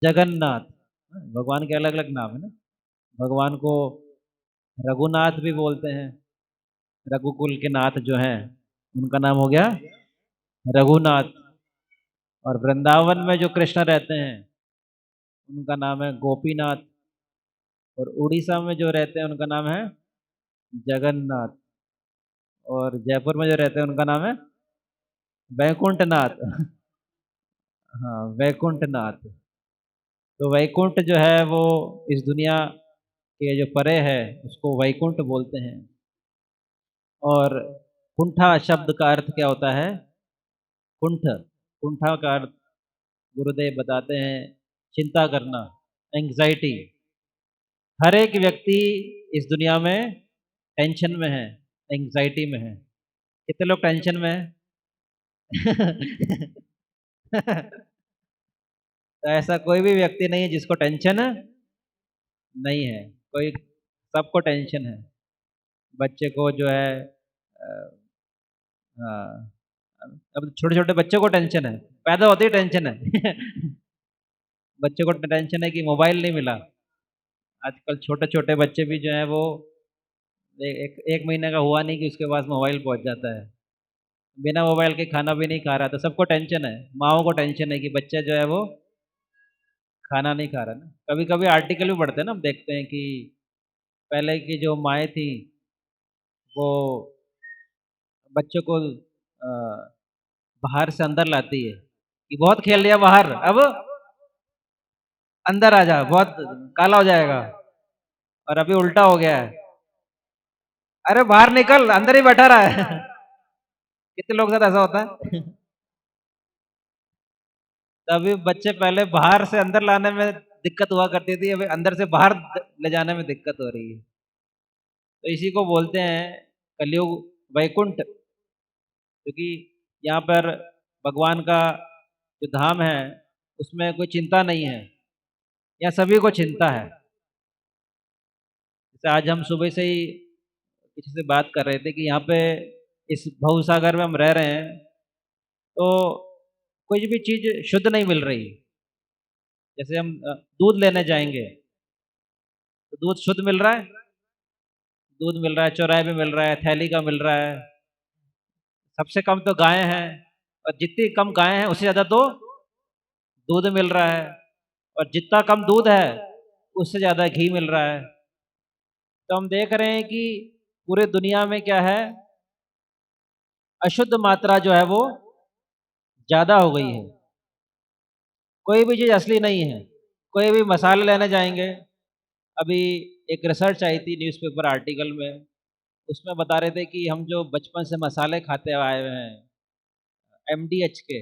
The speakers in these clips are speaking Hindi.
जगन्नाथ। भगवान के अलग अलग नाम है ना। भगवान को रघुनाथ भी बोलते हैं। रघुकुल के नाथ जो हैं उनका नाम हो गया रघुनाथ। और वृंदावन में जो कृष्ण रहते हैं उनका नाम है गोपीनाथ। और उड़ीसा में जो रहते हैं उनका नाम है जगन्नाथ। और जयपुर में जो रहते हैं उनका नाम है वैकुंठनाथ। हाँ, वैकुंठनाथ। तो वैकुंठ जो है वो इस दुनिया के जो परे है उसको वैकुंठ बोलते हैं। और कुंठा शब्द का अर्थ क्या होता है? कुंठ। कुंठा का अर्थ गुरुदेव बताते हैं चिंता करना, एंग्जाइटी। हर एक व्यक्ति इस दुनिया में टेंशन में है, एंग्जाइटी में है। कितने लोग टेंशन में हैं? तो ऐसा कोई भी व्यक्ति नहीं है जिसको टेंशन नहीं है। कोई, सबको टेंशन है। बच्चे को जो है हाँ, अब छोटे छोटे बच्चों को टेंशन है, पैदा होते ही टेंशन है। बच्चों को टेंशन है कि मोबाइल नहीं मिला। आजकल छोटे छोटे बच्चे भी जो है वो एक महीने का हुआ नहीं कि उसके पास मोबाइल पहुंच जाता है। बिना मोबाइल के खाना भी नहीं खा रहा। तो सबको टेंशन है, माओ को टेंशन है कि बच्चा जो है वो खाना नहीं खा रहा ना। कभी कभी आर्टिकल भी पढ़ते हैं ना, हम देखते हैं कि पहले की जो माएँ थी वो बच्चों को बाहर से अंदर लाती है कि बहुत खेल लिया बाहर, अब अंदर आ जा, बहुत काला हो जाएगा। और अभी उल्टा हो गया है, अरे बाहर निकल, अंदर ही बैठा रहा है। कितने लोग के साथ ऐसा होता है? तभी बच्चे पहले बाहर से अंदर लाने में दिक्कत हुआ करती थी, अभी अंदर से बाहर ले जाने में दिक्कत हो रही है। तो इसी को बोलते हैं कलयुग वैकुंठ। क्योंकि यहाँ पर भगवान का जो धाम है उसमें कोई चिंता नहीं है, यहाँ सभी को चिंता है। जैसे आज हम सुबह से ही किसी से बात कर रहे थे कि यहाँ पे इस भव सागर में हम रह रहे हैं, तो कोई भी चीज़ शुद्ध नहीं मिल रही। जैसे हम दूध लेने जाएंगे तो दूध शुद्ध मिल रहा है? दूध मिल रहा है, चौराहे पे मिल रहा है, थैली का मिल रहा है। सबसे कम तो गाय हैं, और जितनी कम गाय हैं उससे ज़्यादा तो दूध मिल रहा है। और जितना कम दूध है उससे ज़्यादा घी मिल रहा है। तो हम देख रहे हैं कि पूरे दुनिया में क्या है, अशुद्ध मात्रा जो है वो ज़्यादा हो गई है। कोई भी चीज़ असली नहीं है। कोई भी मसाले लेने जाएंगे, अभी एक रिसर्च आई थी न्यूज़पेपर आर्टिकल में, उसमें बता रहे थे कि हम जो बचपन से मसाले खाते आए हुए हैं, एमडीएच के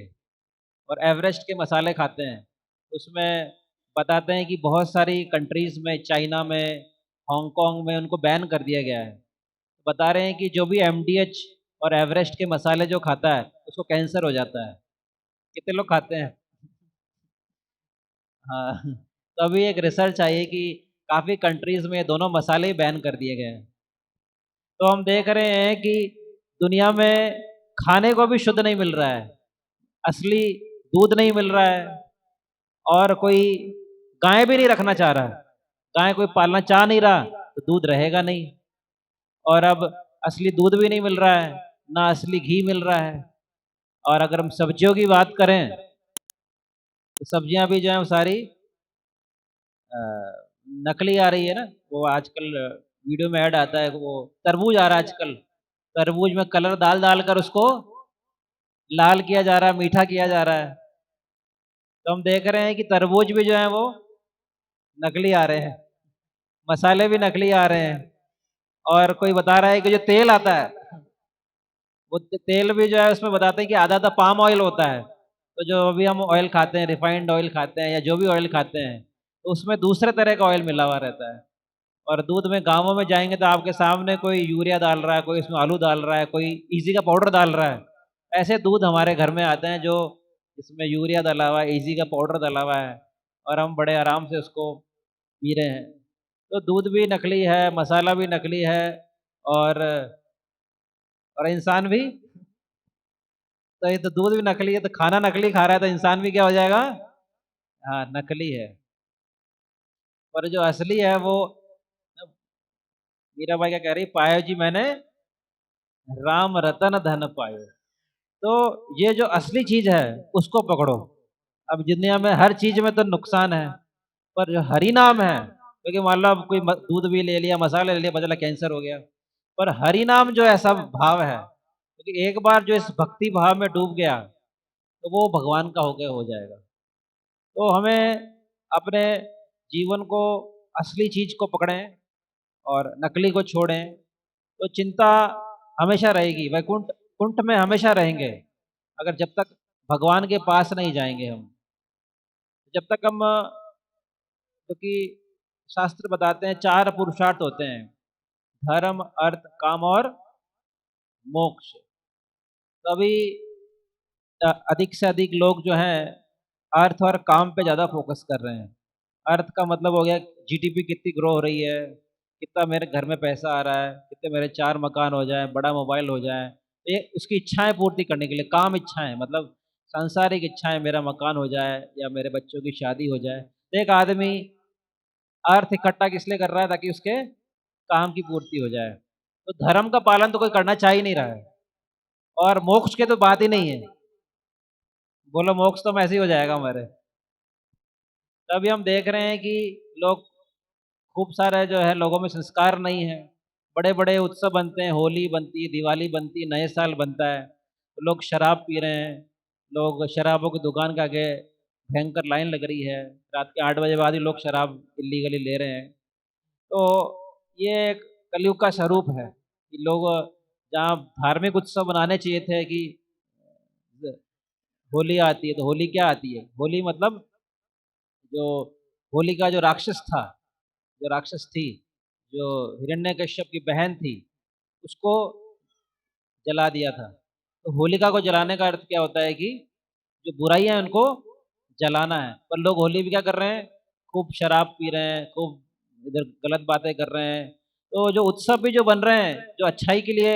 और एवरेस्ट के मसाले खाते हैं, उसमें बताते हैं कि बहुत सारी कंट्रीज़ में, चाइना में, हांगकांग में उनको बैन कर दिया गया है। बता रहे हैं कि जो भी एमडीएच और एवरेस्ट के मसाले जो खाता है उसको कैंसर हो जाता है। कितने लोग खाते हैं? हाँ, तो अभी एक रिसर्च आई है कि काफ़ी कंट्रीज़ में दोनों मसाले ही बैन कर दिए गए हैं। तो हम देख रहे हैं कि दुनिया में खाने को भी शुद्ध नहीं मिल रहा है, असली दूध नहीं मिल रहा है, और कोई गाय भी नहीं रखना चाह रहा। गाय कोई पालना चाह नहीं रहा तो दूध रहेगा नहीं। और अब असली दूध भी नहीं मिल रहा है, ना असली घी मिल रहा है। और अगर हम सब्जियों की बात करें तो सब्जियां भी जो है वो सारी अ, नकली आ रही है ना। वो आजकल वीडियो में ऐड आता है, वो तरबूज आ रहा है आजकल, तरबूज में कलर डाल डाल कर उसको लाल किया जा रहा है, मीठा किया जा रहा है। तो हम देख रहे हैं कि तरबूज भी जो है वो नकली आ रहे हैं, मसाले भी नकली आ रहे हैं। और कोई बता रहा है कि जो तेल आता है, वो तेल भी जो है उसमें बताते हैं कि आधा आधा पाम ऑयल होता है। तो जो अभी हम ऑयल खाते हैं, रिफाइंड ऑयल खाते हैं या जो भी ऑयल खाते हैं, तो उसमें दूसरे तरह का ऑयल मिला हुआ रहता है। और दूध में, गाँवों में जाएँगे तो आपके सामने कोई यूरिया डाल रहा है, कोई इसमें आलू डाल रहा है, कोई ईज़ी का पाउडर डाल रहा है। ऐसे दूध हमारे घर में आते हैं जो इसमें यूरिया डला हुआ है, ईज़ी का पाउडर डला हुआ है, और हम बड़े आराम से उसको पी रहे हैं। तो दूध भी नकली है, मसाला भी नकली है, और इंसान भी। तो ये तो दूध भी नकली है, तो खाना नकली खा रहा है तो इंसान भी क्या हो जाएगा? हाँ, नकली है। पर जो असली है वो मीराबाई क्या कह रही, पायो जी मैंने राम रतन धन पायो। तो ये जो असली चीज है उसको पकड़ो। अब दुनिया में हर चीज में तो नुकसान है, पर जो हरि नाम है, क्योंकि मान लो अब कोई दूध भी ले लिया, मसाला ले लिया, पता चला कैंसर हो गया, पर हरि नाम जो ऐसा भाव है, क्योंकि एक बार जो इस भक्ति भाव में डूब गया तो वो भगवान का होके हो जाएगा। तो हमें अपने जीवन को असली चीज को पकड़ें और नकली को छोड़ें, तो चिंता हमेशा रहेगी, वैकुंठ कुंठ में हमेशा रहेंगे अगर जब तक भगवान के पास नहीं जाएंगे हम। जब तक हम, क्योंकि शास्त्र बताते हैं 4 पुरुषार्थ होते हैं, धर्म, अर्थ, काम और मोक्ष। तो अभी अधिक से अधिक लोग जो हैं अर्थ और काम पे ज़्यादा फोकस कर रहे हैं। अर्थ का मतलब हो गया जीडीपी कितनी ग्रो हो रही है, कितना मेरे घर में पैसा आ रहा है, कितने मेरे 4 मकान हो जाएँ, बड़ा मोबाइल हो जाए। ये उसकी इच्छाएँ पूर्ति करने के लिए, काम इच्छाएँ मतलब सांसारिक इच्छाएँ, मेरा मकान हो जाए या मेरे बच्चों की शादी हो जाए। तो एक आदमी अर्थ इकट्ठा किस लिए कर रहा है, ताकि उसके काम की पूर्ति हो जाए। तो धर्म का पालन तो कोई करना चाह ही नहीं रहा है, और मोक्ष की तो बात ही नहीं है। बोलो मोक्ष तो ऐसे ही हो जाएगा हमारे। तभी हम देख रहे हैं कि लोग, खूब सारे जो है लोगों में संस्कार नहीं है। बड़े-बड़े उत्सव बनते हैं, होली बनती है, दिवाली बनती है, नए साल बनता है। तो लोग शराब पी रहे हैं, लोग शराबों की दुकान के आगे भयंकर लाइन लग रही है। रात के 8 बजे बाद ही लोग शराब इल्लीगली ले रहे हैं। तो ये एक कलयुग का स्वरूप है कि लोग जहाँ धार्मिक उत्सव मनाने चाहिए थे कि होली आती है, तो होली क्या आती है? होली मतलब जो होलिका जो राक्षस था, जो राक्षस थी, जो हिरण्यकश्यप की बहन थी, उसको जला दिया था। तो होलिका को जलाने का अर्थ क्या होता है कि जो बुराइयाँ हैं उनको जलाना है। पर लोग होली में क्या कर रहे हैं? खूब शराब पी रहे हैं, खूब इधर गलत बातें कर रहे हैं। तो जो उत्सव भी जो बन रहे हैं, जो अच्छाई के लिए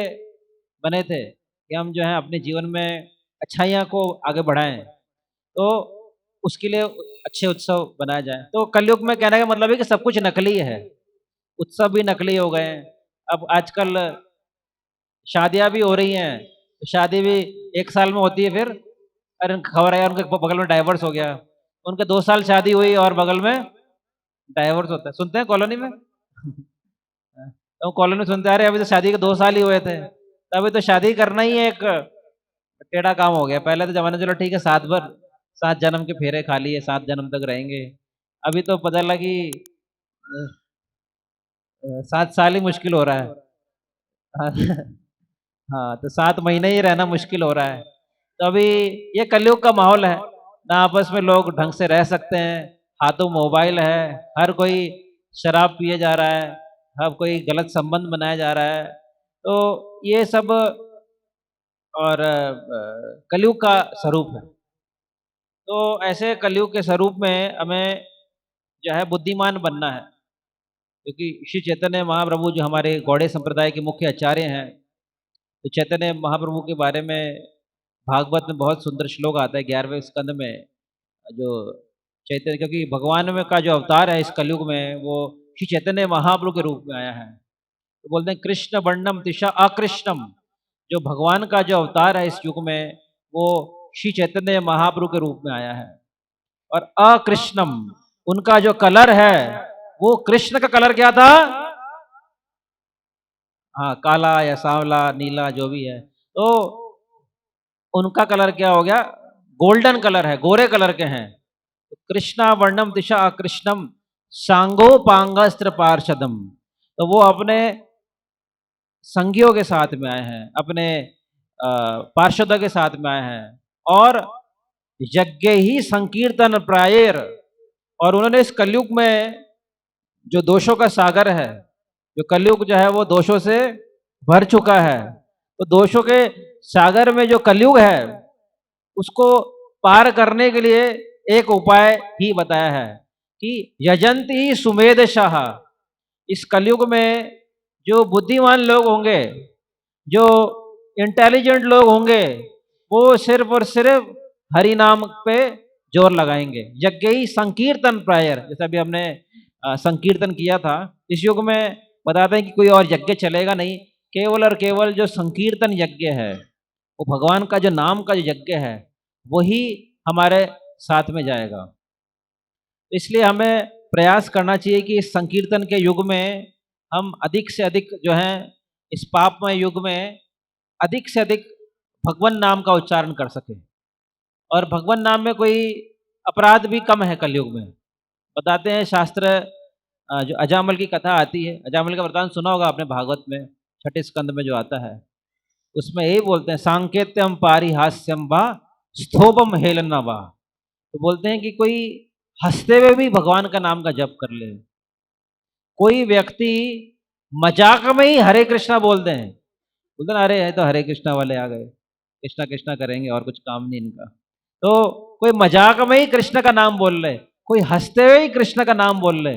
बने थे कि हम जो है अपने जीवन में अच्छाइयाँ को आगे बढ़ाएँ, तो उसके लिए अच्छे उत्सव बनाए जाएँ। तो कलयुग में कहने का मतलब है कि सब कुछ नकली है। उत्सव भी नकली हो गए हैं। अब आजकल शादियाँ भी हो रही हैं, तो शादी भी 1 साल में होती है, फिर अरे खबर है उनके बगल में डाइवोर्स हो गया। उनके 2 साल शादी हुई और बगल में डाइवोर्स होता है। सुनते हैं कॉलोनी में? तो कॉलोनी में सुनते हैं, अरे अभी तो शादी के 2 साल ही हुए थे। तो अभी तो शादी करना ही एक टेढ़ा काम हो गया। पहले तो ज़माना चलो ठीक है, 7 जन्म के फेरे खा लिए, 7 जन्म तक रहेंगे। अभी तो पता लगा कि 7 साल ही मुश्किल हो रहा है। हाँ, तो 7 महीने ही रहना मुश्किल हो रहा है। तो अभी ये कलयुग का माहौल है, ना आपस में लोग ढंग से रह सकते हैं, हाथों मोबाइल है, हर कोई शराब पिए जा रहा है, हर कोई गलत संबंध बनाया जा रहा है। तो ये सब और कलयुग का स्वरूप है। तो ऐसे कलयुग के स्वरूप में हमें जो है बुद्धिमान बनना है, क्योंकि श्री चैतन्य महाप्रभु जो हमारे गौड़ीय संप्रदाय के मुख्य आचार्य हैं, तो चैतन्य महाप्रभु के बारे में भागवत में बहुत सुंदर श्लोक आता है 11वें स्कंद में, जो चैतन्य, क्योंकि भगवान में का जो अवतार है इस कलयुग में वो श्री चैतन्य महाप्रभु के रूप में आया है। तो बोलते हैं कृष्ण वर्णम तिशा अकृष्णम, जो भगवान का जो अवतार है इस युग में वो श्री चैतन्य महाप्रभु के रूप में आया है। और अकृष्णम, उनका जो कलर है वो कृष्ण का कलर क्या था? हाँ, काला या सांवला, नीला जो भी है। तो उनका कलर क्या हो गया? गोल्डन कलर है, गोरे कलर के हैं। तो कृष्णा वर्णम दिशा कृष्णम सांगो पांगस्त्र पार्षदम, तो वो अपने संगियों के साथ में आए हैं, अपने पार्षदों के साथ में आए हैं, और यज्ञ ही संकीर्तन प्रायर, और उन्होंने इस कलयुग में जो दोषों का सागर है, जो कलयुग जो है वो दोषों से भर चुका है, तो दोषों के सागर में जो कलयुग है उसको पार करने के लिए एक उपाय ही बताया है कि यजंती सुमेध शाह, इस कलयुग में जो बुद्धिमान लोग होंगे, जो इंटेलिजेंट लोग होंगे, वो सिर्फ और सिर्फ हरि नाम पे जोर लगाएंगे। यज्ञ ही संकीर्तन प्रायर, जैसे अभी हमने संकीर्तन किया था, इस युग में बताते हैं कि कोई और यज्ञ चलेगा नहीं, केवल और केवल जो संकीर्तन यज्ञ है, वो भगवान का जो नाम का जो यज्ञ है, वही हमारे साथ में जाएगा। इसलिए हमें प्रयास करना चाहिए कि इस संकीर्तन के युग में हम अधिक से अधिक जो है, इस पापमय युग में अधिक से अधिक भगवान नाम का उच्चारण कर सके। और भगवान नाम में कोई अपराध भी कम है कलयुग में। बताते हैं शास्त्र, जो अजामल की कथा आती है, अजामल का वृतांत सुना होगा आपने भागवत में, छठे स्कंद में जो आता है, उसमें यही बोलते हैं, सांकेत्यम पारिहास्यम वा स्थोपम हेलना वा। तो बोलते हैं कि कोई हंसते हुए भी भगवान का नाम का जप कर ले। कोई व्यक्ति मजाक में ही हरे कृष्णा बोलते हैं, बोलते ना अरे ये तो हरे कृष्णा वाले आ गए, कृष्णा कृष्णा करेंगे और कुछ काम नहीं इनका। तो कोई मजाक में ही कृष्ण का नाम बोल ले, कोई हंसते हुए ही कृष्ण का नाम बोल ले,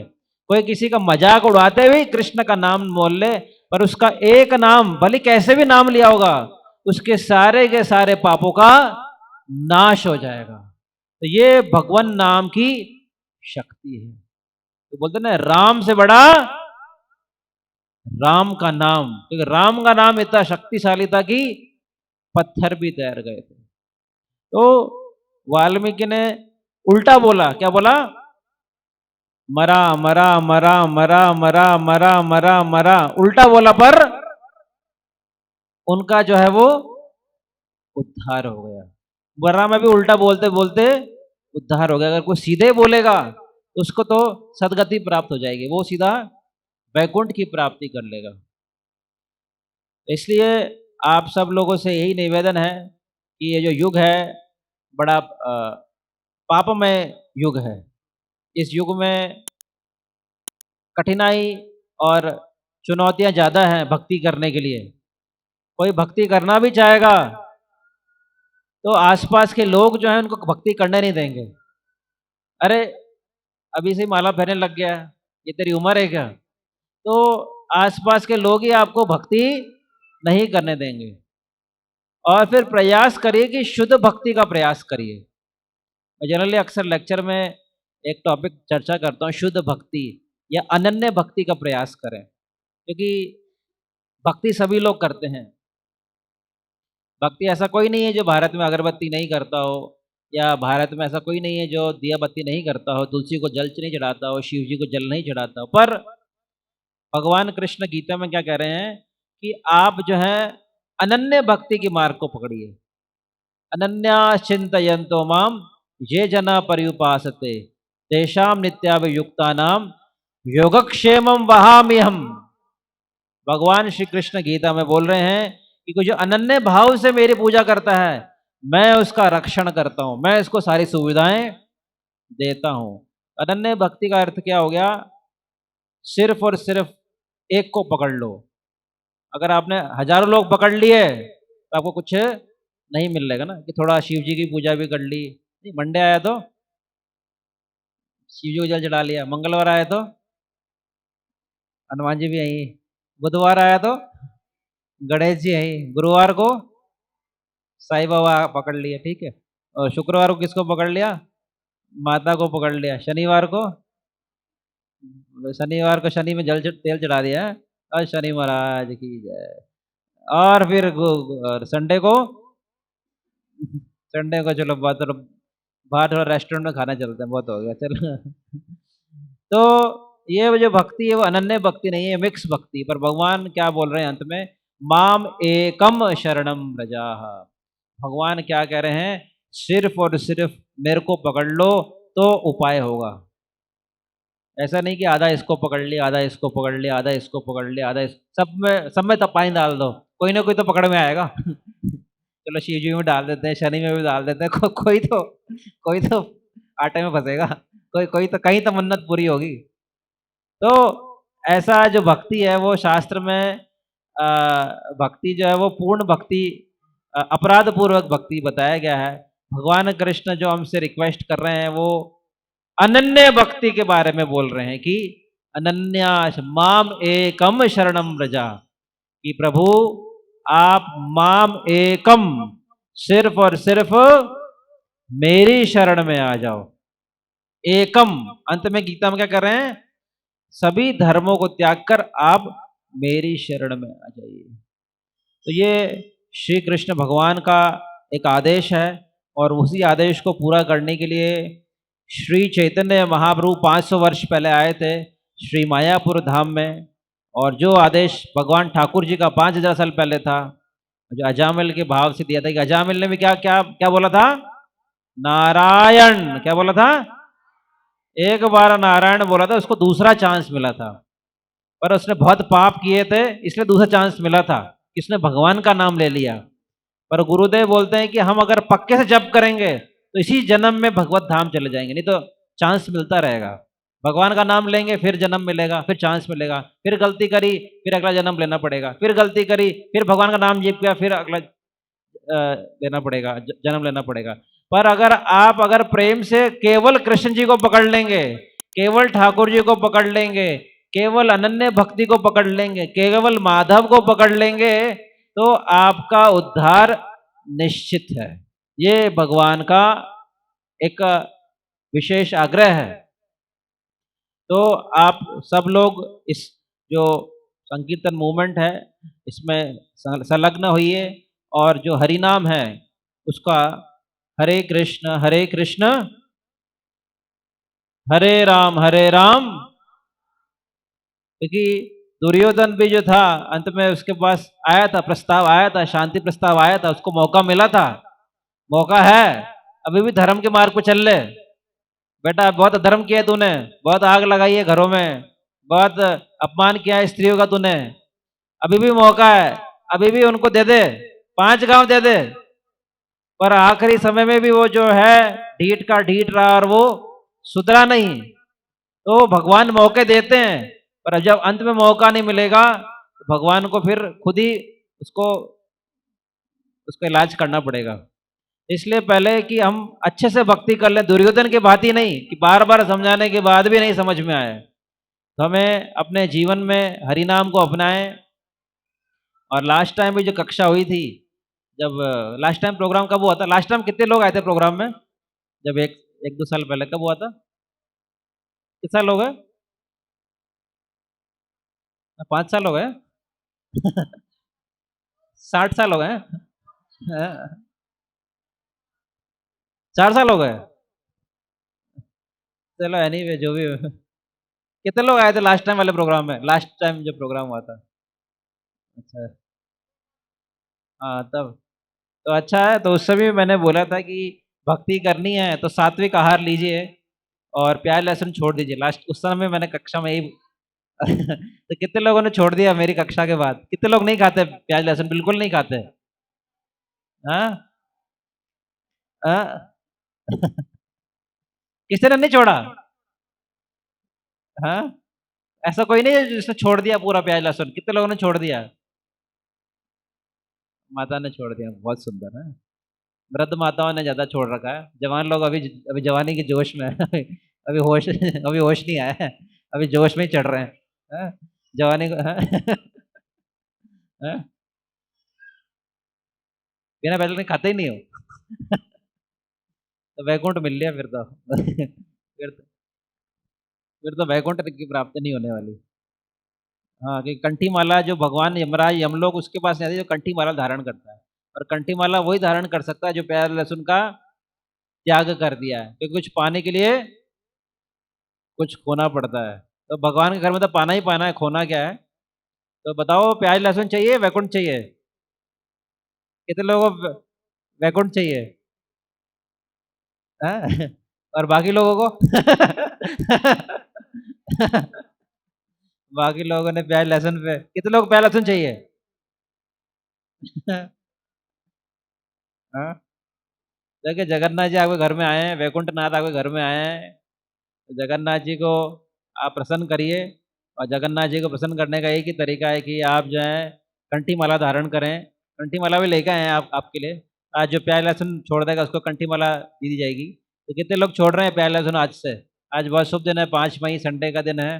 कोई किसी का मजाक उड़ाते हुए ही कृष्ण का नाम बोल ले, पर उसका एक नाम, भले कैसे भी नाम लिया होगा, उसके सारे के सारे पापों का नाश हो जाएगा। तो ये भगवान नाम की शक्ति है। तो बोलते ना राम से बड़ा राम का नाम, क्योंकि राम का नाम इतना शक्तिशाली था कि पत्थर भी तैर गए थे। तो वाल्मीकि ने उल्टा बोला, क्या बोला? मरा मरा मरा मरा मरा मरा मरा मरा, उल्टा बोला, पर उनका जो है वो उद्धार हो गया। मरा में भी उल्टा बोलते बोलते उद्धार हो गया। अगर कोई सीधे बोलेगा तो उसको तो सदगति प्राप्त हो जाएगी, वो सीधा वैकुंठ की प्राप्ति कर लेगा। इसलिए आप सब लोगों से यही निवेदन है कि ये जो युग है बड़ा पापमय युग है। इस युग में कठिनाई और चुनौतियां ज़्यादा हैं भक्ति करने के लिए। कोई भक्ति करना भी चाहेगा तो आसपास के लोग जो हैं उनको भक्ति करने नहीं देंगे। अरे अभी से माला फेरने लग गया, ये तेरी उम्र है क्या? तो आसपास के लोग ही आपको भक्ति नहीं करने देंगे। और फिर प्रयास करिए कि शुद्ध भक्ति का प्रयास करिए। मैं जनरली अक्सर लेक्चर में एक टॉपिक चर्चा करता हूँ, शुद्ध भक्ति या अनन्य भक्ति का प्रयास करें। क्योंकि भक्ति सभी लोग करते हैं। भक्ति ऐसा कोई नहीं है जो भारत में अगरबत्ती नहीं करता हो, या भारत में ऐसा कोई नहीं है जो दिया बत्ती नहीं करता हो, तुलसी को जल नहीं चढ़ाता हो, शिव जी को जल नहीं चढ़ाता हो। पर भगवान कृष्ण गीता में क्या कह रहे हैं कि आप जो है अनन्य भक्ति की मार्ग को पकड़िए। अनन्या चिंतयन्तो माम ये जना पर्युपासते तेषाम नित्याभियुक्ता नाम योगक्षेमम वहामि हम। भगवान श्री कृष्ण गीता में बोल रहे हैं कि कोई जो अनन्य भाव से मेरी पूजा करता है, मैं उसका रक्षण करता हूं, मैं इसको सारी सुविधाएं देता हूं। अनन्य भक्ति का अर्थ क्या हो गया? सिर्फ और सिर्फ एक को पकड़ लो। अगर आपने हजारों लोग पकड़ लिए तो आपको कुछ नहीं मिलेगा ना, कि थोड़ा शिव जी की पूजा भी कर ली। नहीं, मंडे आया तो शिव जी को जल चढ़ा लिया, मंगलवार आया तो हनुमान जी भी यही, बुधवार आया तो गणेश जी यही, गुरुवार को साईं बाबा पकड़ लिए, ठीक है। और शुक्रवार को किसको पकड़ लिया? माता को पकड़ लिया। शनिवार को शनि में तेल चढ़ा दिया है, और शनि महाराज की जय। और फिर और संडे को चलो बाहर थोड़ा रेस्टोरेंट में खाना चलते हैं, बहुत हो गया चलो। तो ये जो भक्ति है वो अनन्य भक्ति नहीं है, मिक्स भक्ति। पर भगवान क्या बोल रहे हैं अंत में? माम एकम शरणम व्रजाः। भगवान क्या कह रहे हैं? सिर्फ और सिर्फ मेरे को पकड़ लो तो उपाय होगा। ऐसा नहीं कि आधा इसको पकड़ लिया, आधा इसको पकड़ लिया, आधा इसको पकड़ लिया, सब में तो पानी डाल दो, कोई ना कोई तो पकड़ में आएगा। चलो शिव जी में डाल देते हैं, शनि में भी डाल देते हैं, कोई तो आटे में फंसेगा, कोई तो कहीं तो मन्नत पूरी होगी। तो ऐसा जो भक्ति है वो शास्त्र में भक्ति जो है वो पूर्ण भक्ति, अपराध पूर्वक भक्ति बताया गया है। भगवान कृष्ण जो हमसे रिक्वेस्ट कर रहे हैं वो अनन्य भक्ति के बारे में बोल रहे हैं कि अनन्या माम एकम शरणम व्रजा, कि प्रभु आप माम एकम, सिर्फ और सिर्फ मेरी शरण में आ जाओ। एकम, अंत में गीता में क्या कर रहे हैं? सभी धर्मों को त्याग कर आप मेरी शरण में आ जाइए। तो ये श्री कृष्ण भगवान का एक आदेश है, और उसी आदेश को पूरा करने के लिए श्री चैतन्य महाप्रभु 500 वर्ष पहले आए थे श्री मायापुर धाम में। और जो आदेश भगवान ठाकुर जी का 5000 साल पहले था, जो अजामिल के भाव से दिया था, कि अजामिल ने भी क्या क्या क्या बोला था? नारायण, क्या बोला था? एक बार नारायण बोला था, उसको दूसरा चांस मिला था, पर उसने बहुत पाप किए थे, इसलिए दूसरा चांस मिला था। किसने? भगवान का नाम ले लिया। पर गुरुदेव बोलते हैं कि हम अगर पक्के से जप करेंगे तो इसी जन्म में भगवत धाम चले जाएंगे, नहीं तो चांस मिलता रहेगा। भगवान का नाम लेंगे, फिर जन्म मिलेगा, फिर चांस मिलेगा, फिर गलती करी, फिर अगला जन्म लेना पड़ेगा, फिर गलती करी, फिर भगवान का नाम जप किया, फिर अगला लेना पड़ेगा, जन्म लेना पड़ेगा। पर अगर प्रेम से केवल कृष्ण जी को पकड़ लेंगे, केवल ठाकुर जी को पकड़ लेंगे, केवल अनन्य भक्ति को पकड़ लेंगे, केवल माधव को पकड़ लेंगे, तो आपका उद्धार निश्चित है। ये भगवान का एक विशेष आग्रह है। तो आप सब लोग इस जो संकीर्तन मूवमेंट है, इसमें संलग्न होइए, और जो हरि नाम है उसका हरे कृष्ण हरे राम, क्योंकि दुर्योधन भी जो था, अंत में उसके पास आया था, प्रस्ताव आया था, शांति प्रस्ताव आया था, उसको मौका मिला था, मौका है, अभी भी धर्म के मार्ग पर चल ले बेटा। बहुत अधर्म किया तूने, बहुत आग लगाई है घरों में, बहुत अपमान किया है स्त्रियों का तूने, अभी भी मौका है, अभी भी उनको दे दे, 5 गांव दे दे। पर आखिरी समय में भी वो जो है ढीठ का ढीठ रहा, और वो सुधरा नहीं। तो भगवान मौके देते हैं, पर जब अंत में मौका नहीं मिलेगा तो भगवान को फिर खुद ही उसको उसका इलाज करना पड़ेगा। इसलिए पहले कि हम अच्छे से भक्ति कर लें, दुर्योधन की भांति नहीं कि बार बार समझाने के बाद भी नहीं समझ में आए। तो हमें अपने जीवन में हरि नाम को अपनाएं। और लास्ट टाइम भी जो कक्षा हुई थी, जब लास्ट टाइम प्रोग्राम कब हुआ था? लास्ट टाइम कितने लोग आए थे प्रोग्राम में? जब एक एक दो साल पहले कब हुआ था? कितने साल हो गए? 5 साल हो गए? 60 साल हो गए? हाँ, 4 साल हो गए? चलो एनीवे, जो भी हो। कितने लोग आए थे लास्ट टाइम वाले प्रोग्राम में? लास्ट टाइम जो प्रोग्राम हुआ था? अच्छा। हाँ, तब तो अच्छा है। तो उस समय मैंने बोला था कि भक्ति करनी है तो सात्विक आहार लीजिए और प्याज लहसुन छोड़ दीजिए। लास्ट उस समय मैंने कक्षा में यही तो कितने लोगों ने छोड़ दिया मेरी कक्षा के बाद? कितने लोग नहीं खाते प्याज लहसुन, बिल्कुल नहीं खाते? हाँ? हाँ? किसी ने नहीं छोड़ा? हाँ? ऐसा कोई नहीं है जिसने छोड़ दिया पूरा प्याज लहसुन? कितने लोगों ने छोड़ दिया? माता ने छोड़ दिया, बहुत सुंदर है। वृद्ध माताओं ने ज़्यादा छोड़ रखा है, जवान लोग अभी अभी जवानी के जोश में है। अभी होश अभी होश नहीं आया है, अभी जोश में ही चढ़ रहे हैं। हाँ? जवानी को हाँ? हाँ? बिना पैदल के खाते ही नहीं हो। तो वैकुंठ मिल लिया फिर तो। फिर तो वैकुंठ की प्राप्ति नहीं होने वाली। हाँ, कि कंठी माला जो भगवान यमराज यमलोक उसके पास नहीं आती, जो कंठी माला धारण करता है। और कंठी माला वही धारण कर सकता है जो प्याज लहसुन का त्याग कर दिया है, क्योंकि कुछ पाने के लिए कुछ खोना पड़ता है। तो भगवान के घर में तो पाना ही पाना है, खोना क्या है? तो बताओ, प्याज लहसुन चाहिए, वैकुंठ चाहिए? कितने लोगों को वैकुंठ चाहिए? हाँ? और बाकी लोगों को? बाकी लोगों ने प्याज लहसुन पे, कितने लोग प्याज लहसुन चाहिए? हाँ? देखिए, जगन्नाथ जी आपके घर में आए हैं, वैकुंठ नाथ आपके घर में आए हैं, तो जगन्नाथ जी को आप प्रसन्न करिए। और जगन्नाथ जी को प्रसन्न करने का एक ही तरीका है कि आप जो है कंठी माला धारण करें। कंठी माला भी लेके आए हैं आप आपके लिए। आज जो प्याज लहसुन छोड़ देगा उसको कंठी माला दे दी जाएगी। तो कितने लोग छोड़ रहे हैं प्याज लहसुन आज से? आज बहुत शुभ दिन है, 5 मई संडे का दिन है।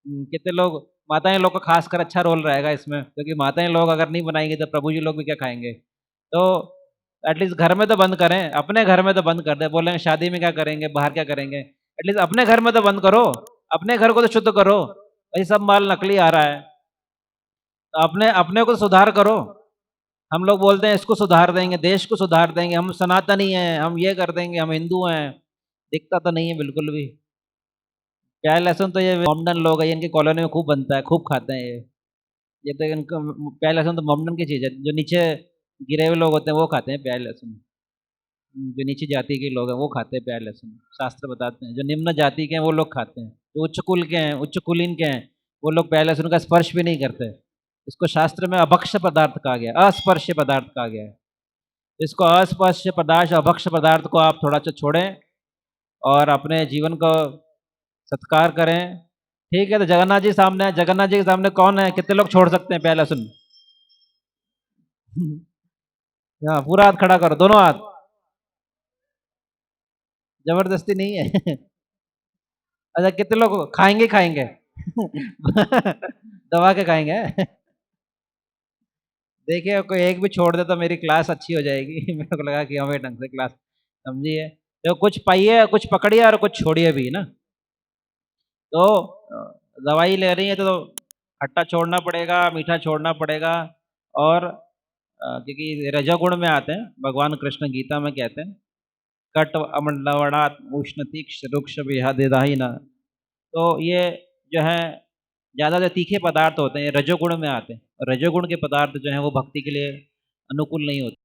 कितने लोग, माताएं लोग का खासकर अच्छा रोल रहेगा इसमें, क्योंकि माताएं लोग अगर नहीं बनाएंगी तो प्रभु जी लोग भी क्या खाएंगे? तो एटलीस्ट घर में तो बंद करें, अपने घर में तो बंद कर दें। बोलेंगे शादी में क्या करेंगे, बाहर क्या करेंगे? एटलीस्ट अपने घर में तो बंद करो, अपने घर को तो शुद्ध करो। ये सब माल नकली आ रहा है, तो अपने अपने को सुधार करो। हम लोग बोलते हैं इसको सुधार देंगे, देश को सुधार देंगे, हम सनातनी हैं, हम ये कर देंगे, हम हिंदू हैं। दिखता तो नहीं है बिल्कुल भी। प्याज लहसुन तो ये मोमडन लोग हैं, इनकी कॉलोनी में खूब बनता है, खूब खाते हैं ये। ये तो इनका प्याज लहसुन तो मोमडन की चीज़ है, जो नीचे गिरे हुए लोग होते हैं वो खाते हैं प्याज लहसुन। जो नीची जाति के लोग हैं वो खाते हैं प्याज लहसुन, शास्त्र बताते हैं। जो निम्न जाति के हैं वो लोग खाते हैं, जो उच्च कुल के हैं, उच्च कुलीन के हैं, वो लोग प्याज लहसुन का स्पर्श भी नहीं करते। इसको शास्त्र में अभक्ष्य पदार्थ कहा गया है, अस्पर्श्य पदार्थ कहा गया है। इसको अस्पर्श्य पदार्थ, अभक्ष्य पदार्थ को आप थोड़ा सा छोड़ें और अपने जीवन को सत्कार करें। ठीक है, तो जगन्नाथ जी सामने हैं, जगन्नाथ जी के सामने कौन है? कितने लोग छोड़ सकते हैं प्याज लहसुन? हाँ, पूरा हाथ खड़ा करो, दोनों हाथ। जबरदस्ती नहीं है। अच्छा, कितने लोग खाएंगे खाएंगे? दबा के खाएंगे। देखिए, कोई एक भी छोड़ दे तो मेरी क्लास अच्छी हो जाएगी। मेरे को लगा कि हमें ढंग से क्लास समझिए। तो कुछ पाइए, कुछ पकड़िए और कुछ छोड़िए भी ना। तो दवाई ले रही है तो खट्टा छोड़ना पड़ेगा, मीठा छोड़ना पड़ेगा। और क्योंकि रजोगुण में आते हैं, भगवान कृष्ण गीता में कहते हैं, कट अमंडवणात् उष्ण तीक्ष्ण रुक्ष विहदेदाहिना। तो ये जो है ज़्यादा जो तीखे पदार्थ होते हैं, ये रजोगुण में आते हैं, और रजोगुण के पदार्थ जो हैं वो भक्ति के लिए अनुकूल नहीं होते।